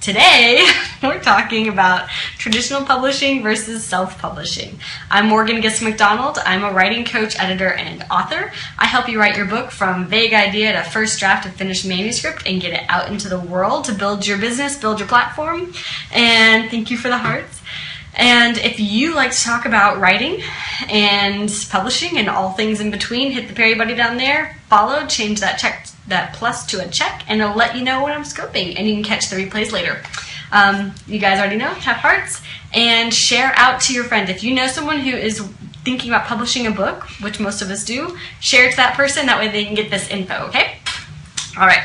Today, we're talking about traditional publishing versus self-publishing. I'm Morgan Giss-McDonald. I'm a writing coach, editor, and author. I help you write your book from vague idea to first draft to finished manuscript and get it out into the world to build your business, build your platform. And thank you for the hearts. And if you like to talk about writing and publishing and all things in between, hit the Perry Buddy down there, follow, change that plus to a check, and it'll let you know when I'm scoping, and you can catch the replays later. You guys already know, have hearts, and share out to your friends. If you know someone who is thinking about publishing a book, which most of us do, share it to that person, that way they can get this info, okay? All right,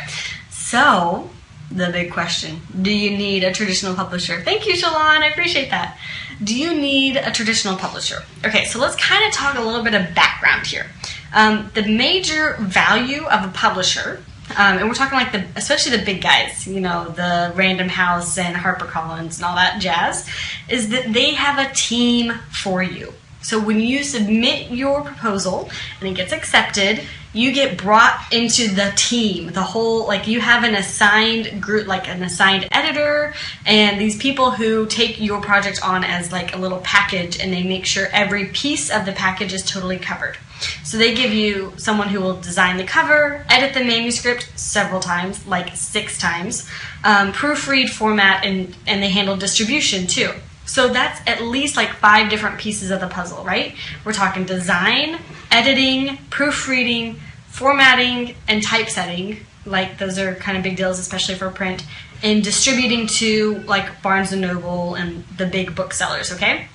so the big question, do you need a traditional publisher? Thank you, Shalon, I appreciate that. Do you need a traditional publisher? Okay, so let's kind of talk a little bit of background here. The major value of a publisher, and we're talking like especially the big guys, you know, the Random House and HarperCollins and all that jazz, is that they have a team for you. So when you submit your proposal and it gets accepted, you get brought into the team, the whole, like you have an assigned group, like an assigned editor, and these people who take your project on as like a little package, and they make sure every piece of the package is totally covered. So they give you someone who will design the cover, edit the manuscript several times, like 6 times, proofread, format, and they handle distribution too. So that's at least like 5 different pieces of the puzzle, right? We're talking design, editing, proofreading, formatting, and typesetting. Like those are kind of big deals, especially for print, and distributing to like Barnes & Noble and the big booksellers, okay?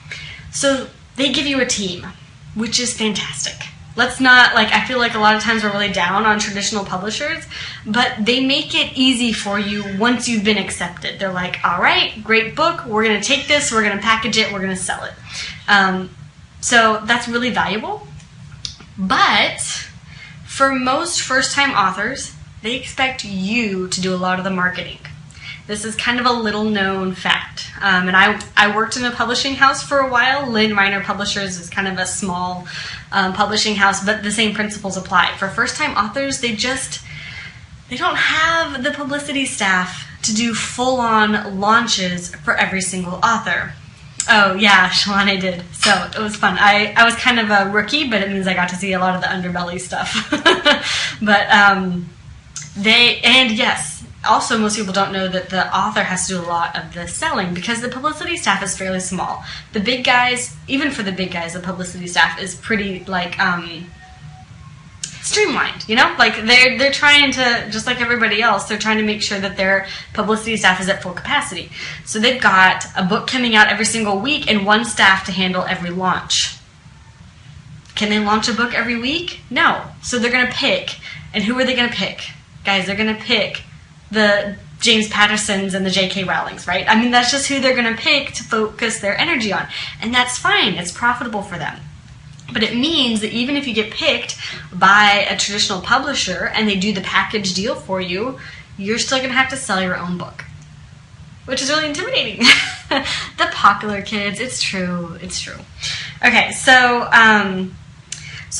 So they give you a team, which is fantastic. Let's not, like, I feel like a lot of times we're really down on traditional publishers, but they make it easy for you once you've been accepted. They're like, all right, great book, we're going to take this, we're going to package it, we're going to sell it. So that's really valuable. But for most first-time authors, they expect you to do a lot of the marketing. This is kind of a little-known fact. And I worked in a publishing house for a while. Lynn Reiner Publishers is kind of a small publishing house, but the same principles apply. For first-time authors, they don't have the publicity staff to do full-on launches for every single author. Oh, yeah, Shalon, I did. So it was fun. I was kind of a rookie, but it means I got to see a lot of the underbelly stuff. But yes, also, most people don't know that the author has to do a lot of the selling because the publicity staff is fairly small. The big guys, even for the big guys, the publicity staff is pretty, like, streamlined, you know? Like, they're trying to, just like everybody else, they're trying to make sure that their publicity staff is at full capacity. So they've got a book coming out every single week and one staff to handle every launch. Can they launch a book every week? No. So they're going to pick. And who are they going to pick? Guys, they're going to pick the James Pattersons and the J.K. Rowlings, right? I mean, that's just who they're going to pick to focus their energy on. And that's fine. It's profitable for them. But it means that even if you get picked by a traditional publisher and they do the package deal for you, you're still going to have to sell your own book, which is really intimidating. The popular kids, it's true. It's true. Okay, so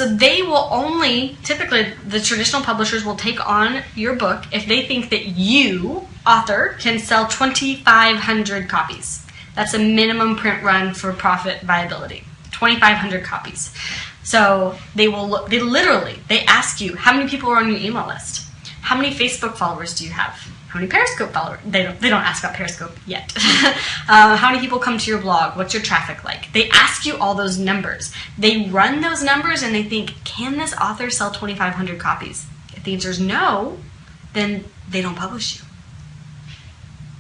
they will only, typically the traditional publishers will take on your book if they think that you, author, can sell 2,500 copies. That's a minimum print run for profit viability. 2,500 copies. So they ask you, how many people are on your email list? How many Facebook followers do you have? How many Periscope followers? They don't ask about Periscope yet. How many people come to your blog? What's your traffic like? They ask you all those numbers. They run those numbers and they think, can this author sell 2,500 copies? If the answer is no, then they don't publish you.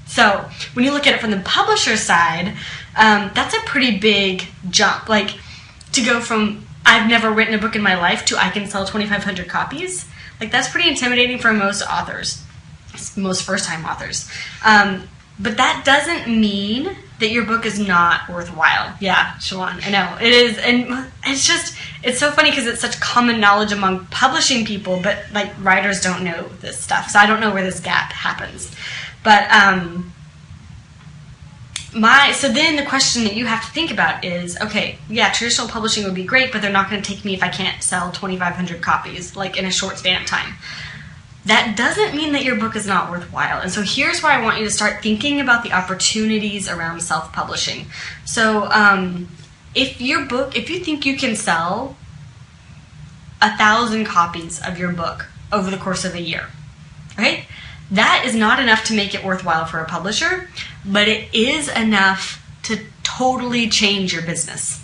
So when you look at it from the publisher side, that's a pretty big jump. Like to go from I've never written a book in my life to I can sell 2,500 copies. Like that's pretty intimidating for most authors. Most first-time authors. But that doesn't mean that your book is not worthwhile. Yeah, Shalon, I know. It is, and it's so funny because it's such common knowledge among publishing people, but like writers don't know this stuff. So I don't know where this gap happens. But so then the question that you have to think about is, okay, yeah, traditional publishing would be great, but they're not going to take me if I can't sell 2,500 copies, like in a short span of time. that doesn't mean that your book is not worthwhile. And so here's where I want you to start thinking about the opportunities around self-publishing. So if you think you can sell 1,000 copies of your book over the course of a year, right? That is not enough to make it worthwhile for a publisher, but it is enough to totally change your business.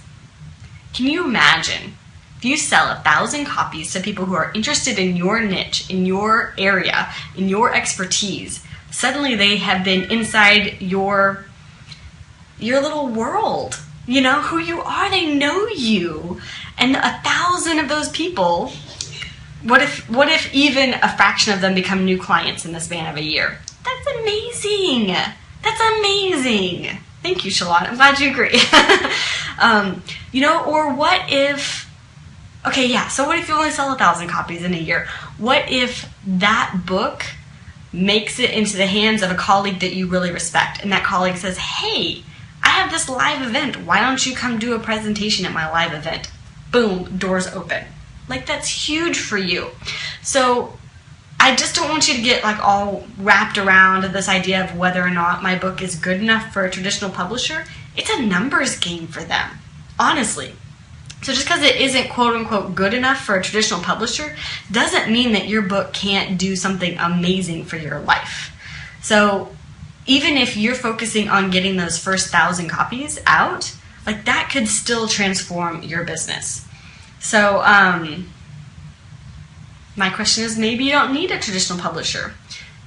Can you imagine if you sell 1,000 copies to people who are interested in your niche, in your area, in your expertise? Suddenly they have been inside your little world. You know who you are, they know you. And 1,000 of those people, what if even a fraction of them become new clients in the span of a year? That's amazing. That's amazing. Thank you, Shalon. I'm glad you agree. Or what if, so what if you only sell 1,000 copies in a year? What if that book makes it into the hands of a colleague that you really respect, and that colleague says, hey, I have this live event. Why don't you come do a presentation at my live event? Boom, doors open. Like, that's huge for you. So I just don't want you to get like all wrapped around this idea of whether or not my book is good enough for a traditional publisher. It's a numbers game for them, honestly. So just because it isn't quote unquote good enough for a traditional publisher doesn't mean that your book can't do something amazing for your life. So even if you're focusing on getting those first 1,000 copies out, like that could still transform your business. So my question is, maybe you don't need a traditional publisher.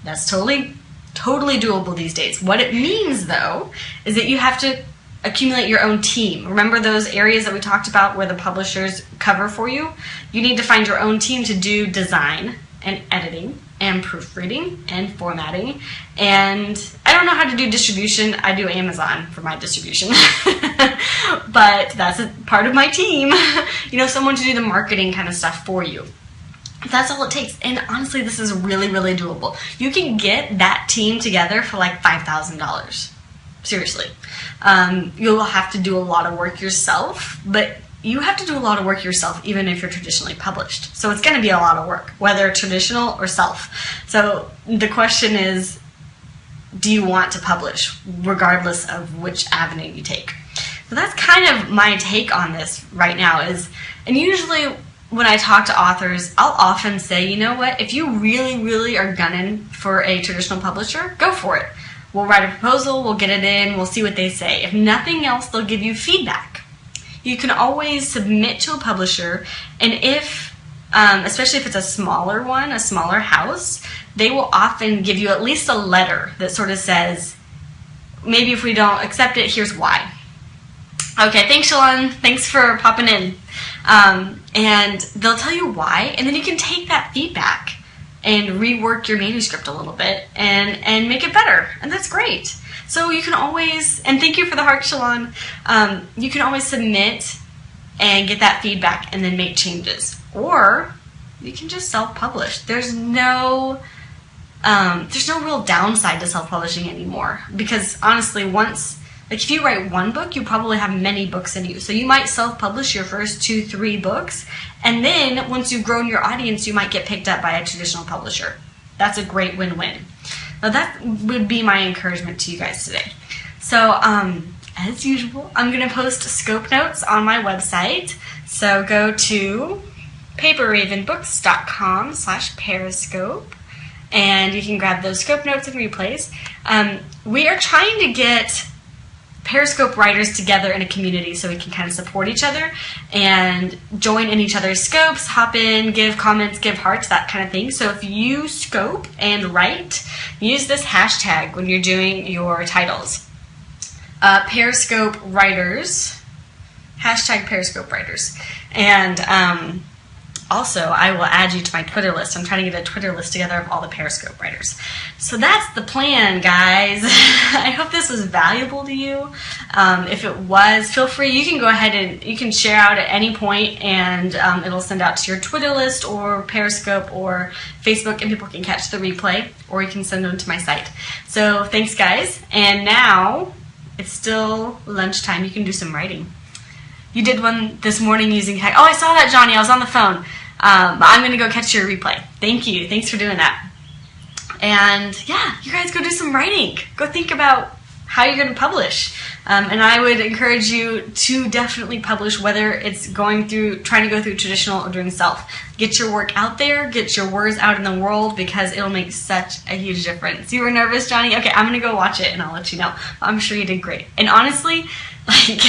That's totally doable these days. What it means, though, is that you have to accumulate your own team. Remember those areas that we talked about where the publishers cover for you? You need to find your own team to do design and editing and proofreading and formatting. And I don't know how to do distribution. I do Amazon for my distribution. But that's a part of my team. Someone to do the marketing kind of stuff for you. That's all it takes. And honestly, this is really, really doable. You can get that team together for like $5,000. Seriously. You'll have to do a lot of work yourself, but you have to do a lot of work yourself even if you're traditionally published. So it's going to be a lot of work, whether traditional or self. So the question is, do you want to publish regardless of which avenue you take? So that's kind of my take on this right now and usually when I talk to authors, I'll often say, you know what, if you really, really are gunning for a traditional publisher, go for it. We'll write a proposal, we'll get it in, we'll see what they say. If nothing else, they'll give you feedback. You can always submit to a publisher, and if, especially if it's a smaller one, a smaller house, they will often give you at least a letter that sort of says, maybe if we don't accept it, here's why. Okay, thanks, Shalon. Thanks for popping in. And they'll tell you why, and then you can take that feedback and rework your manuscript a little bit and make it better, and that's great. So you can always, and thank you for the heart, Shalon, you can always submit and get that feedback and then make changes. Or you can just self-publish. There's no real downside to self-publishing anymore, because honestly, if you write one book, you probably have many books in you. So you might self-publish your first 2-3 books, and then once you've grown your audience, you might get picked up by a traditional publisher. That's a great win-win. Now that would be my encouragement to you guys today. So as usual, I'm going to post scope notes on my website. So go to paperravenbooks.com/periscope, and you can grab those scope notes and replays. We are trying to get Periscope writers together in a community so we can kind of support each other and join in each other's scopes, hop in, give comments, give hearts, that kind of thing. So if you scope and write, use this hashtag when you're doing your titles. Periscope writers, hashtag Periscope writers. And also, I will add you to my Twitter list. I'm trying to get a Twitter list together of all the Periscope writers. So that's the plan, guys. I hope this was valuable to you. If it was, feel free. You can go ahead and you can share out at any point, and it'll send out to your Twitter list or Periscope or Facebook, and people can catch the replay, or you can send them to my site. So thanks, guys. And now it's still lunchtime. You can do some writing. You did one this morning using Hack. Oh, I saw that, Johnny. I was on the phone. But I'm going to go catch your replay. Thank you. Thanks for doing that. And yeah, you guys go do some writing. Go think about how you're going to publish. And I would encourage you to definitely publish, whether it's trying to go through traditional or doing self. Get your work out there, get your words out in the world, because it'll make such a huge difference. You were nervous, Johnny? Okay, I'm going to go watch it and I'll let you know. I'm sure you did great. And honestly, like,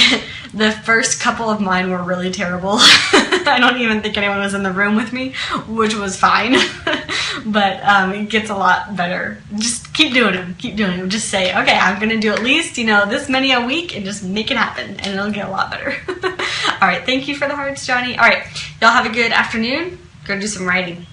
the first couple of mine were really terrible. I don't even think anyone was in the room with me, which was fine. But it gets a lot better. Just keep doing them. Keep doing them. Just say, okay, I'm going to do at least, this many a week, and just make it happen. And it'll get a lot better. All right. Thank you for the hearts, Johnny. All right. Y'all have a good afternoon. Go do some writing.